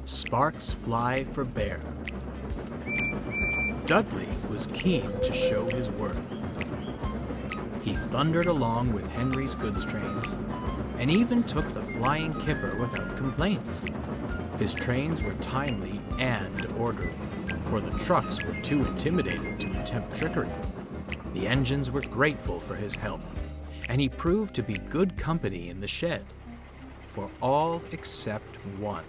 Sparks fly for Bear. Dudley was keen to show his worth. He thundered along with Henry's goods trains, and even took the flying kipper without complaints. His trains were timely and orderly, for the trucks were too intimidated to attempt trickery. The engines were grateful for his help, and he proved to be good company in the shed, for all except one.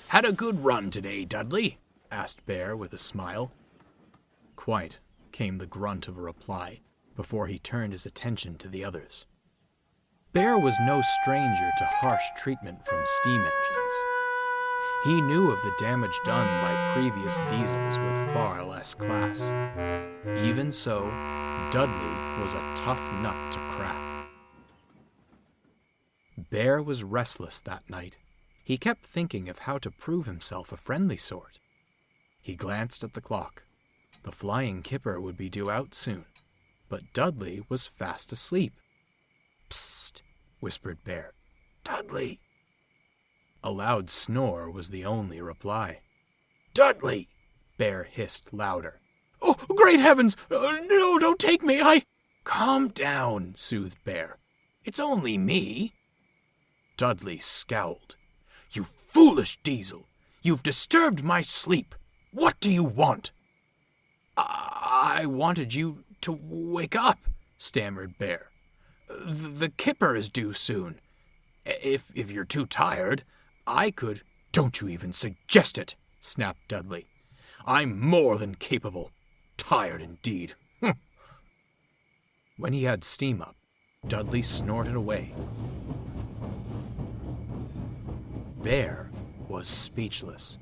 "Had a good run today, Dudley?" asked Bear with a smile. "Quite," came the grunt of a reply, before he turned his attention to the others. Bear was no stranger to harsh treatment from steam engines. He knew of the damage done by previous diesels with far less class. Even so, Dudley was a tough nut to crack. Bear was restless that night. He kept thinking of how to prove himself a friendly sort. He glanced at the clock. The flying kipper would be due out soon, but Dudley was fast asleep. "Psst," whispered Bear. "Dudley." A loud snore was the only reply. "Dudley!" Bear hissed louder. "Oh, great heavens! No, don't take me, "Calm down," soothed Bear. "It's only me." Dudley scowled. "You foolish diesel! You've disturbed my sleep! What do you want?" I wanted you to wake up," stammered Bear. The kipper is due soon. If you're too tired, I could—" "Don't you even suggest it," snapped Dudley. "I'm more than capable. Tired indeed." When he had steam up, Dudley snorted away. Bear was speechless.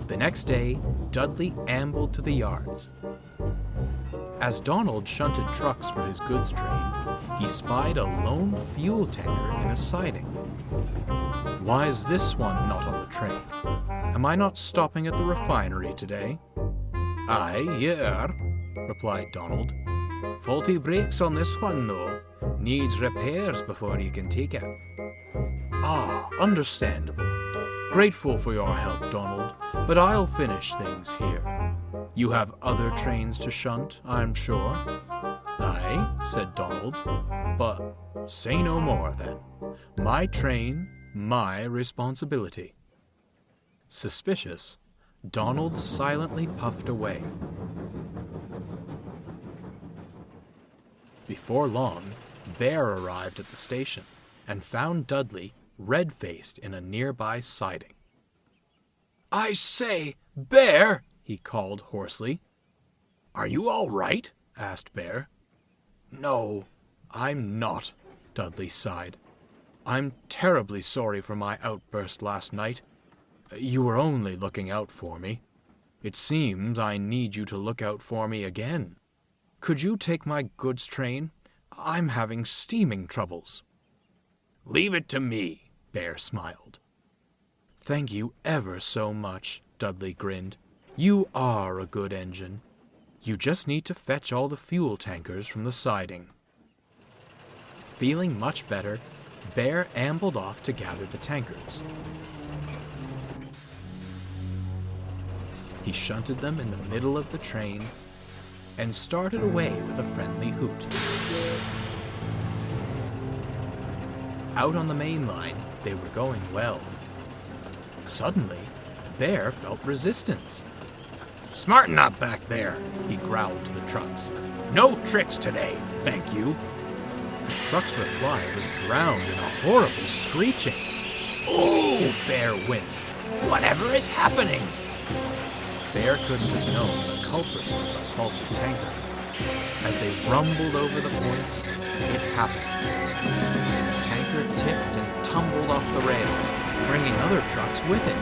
The next day, Dudley ambled to the yards. As Donald shunted trucks for his goods train, he spied a lone fuel tanker in a siding. "Why is this one not on the train? Am I not stopping at the refinery today?" "Aye, you are," replied Donald. "Faulty brakes on this one, though. Needs repairs before you can take it." "Ah, understandable. Grateful for your help, Donald, but I'll finish things here. You have other trains to shunt, I'm sure." "Aye," said Donald, "but say no more, then. My train, my responsibility." Suspicious, Donald silently puffed away. Before long, Bear arrived at the station and found Dudley red-faced in a nearby siding. "I say, Bear!" he called hoarsely. "Are you all right?" asked Bear. "No, I'm not," Dudley sighed. "I'm terribly sorry for my outburst last night. You were only looking out for me. It seems I need you to look out for me again. Could you take my goods train? I'm having steaming troubles." "Leave it to me," Bear smiled. "Thank you ever so much," Dudley grinned. "You are a good engine. You just need to fetch all the fuel tankers from the siding." Feeling much better, Bear ambled off to gather the tankers. He shunted them in the middle of the train and started away with a friendly hoot. Out on the main line, they were going well. Suddenly, Bear felt resistance. "Smarten up back there," he growled to the trucks. "No tricks today, thank you." The truck's reply was drowned in a horrible screeching. "Oh!" Bear winced. "Whatever is happening?" Bear couldn't have known the culprit was the faulty tanker. As they rumbled over the points, it happened. The tanker tipped and tumbled off the rails, bringing other trucks with it.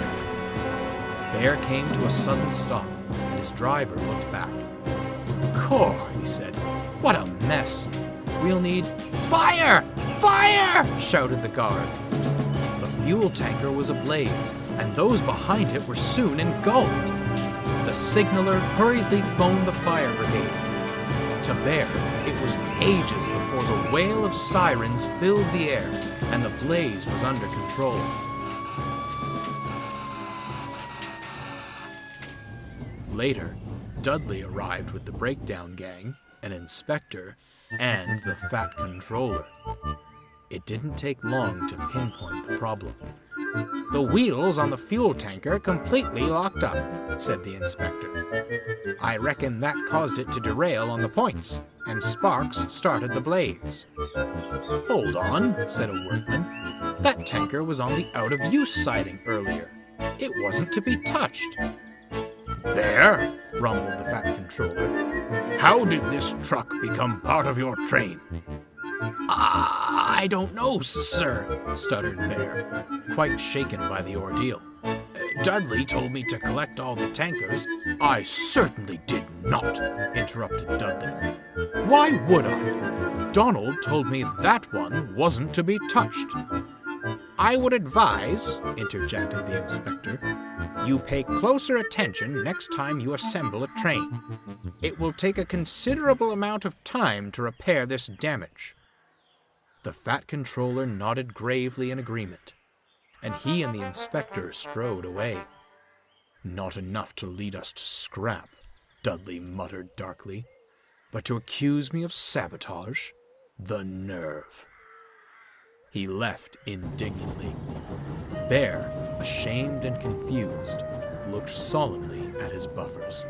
Bear came to a sudden stop, and his driver looked back. "Caw," he said, "what a mess! We'll need—" "Fire! Fire!" shouted the guard. The fuel tanker was ablaze, and those behind it were soon engulfed. The signaller hurriedly phoned the fire brigade. To Bear, It was ages before the wail of sirens filled the air and the blaze was under control. Later, Dudley arrived with the breakdown gang, an inspector, and the fat controller. It didn't take long to pinpoint the problem. "The wheels on the fuel tanker completely locked up," said the inspector. "I reckon that caused it to derail on the points, and sparks started the blaze." "Hold on," said a workman. "That tanker was on the out-of-use siding earlier. It wasn't to be touched." "There," rumbled the fat controller. "How did this truck become part of your train?" "I don't know, sir," stuttered Bear, quite shaken by the ordeal. "Dudley told me to collect all the tankers." "I certainly did not," interrupted Dudley. "Why would I? Donald told me that one wasn't to be touched." "I would advise," interjected the inspector, "you pay closer attention next time you assemble a train. It will take a considerable amount of time to repair this damage." The fat controller nodded gravely in agreement, and he and the inspector strode away. "Not enough to lead us to scrap," Dudley muttered darkly, "but to accuse me of sabotage? The nerve." He left indignantly. Bear, ashamed and confused, looked solemnly at his buffers.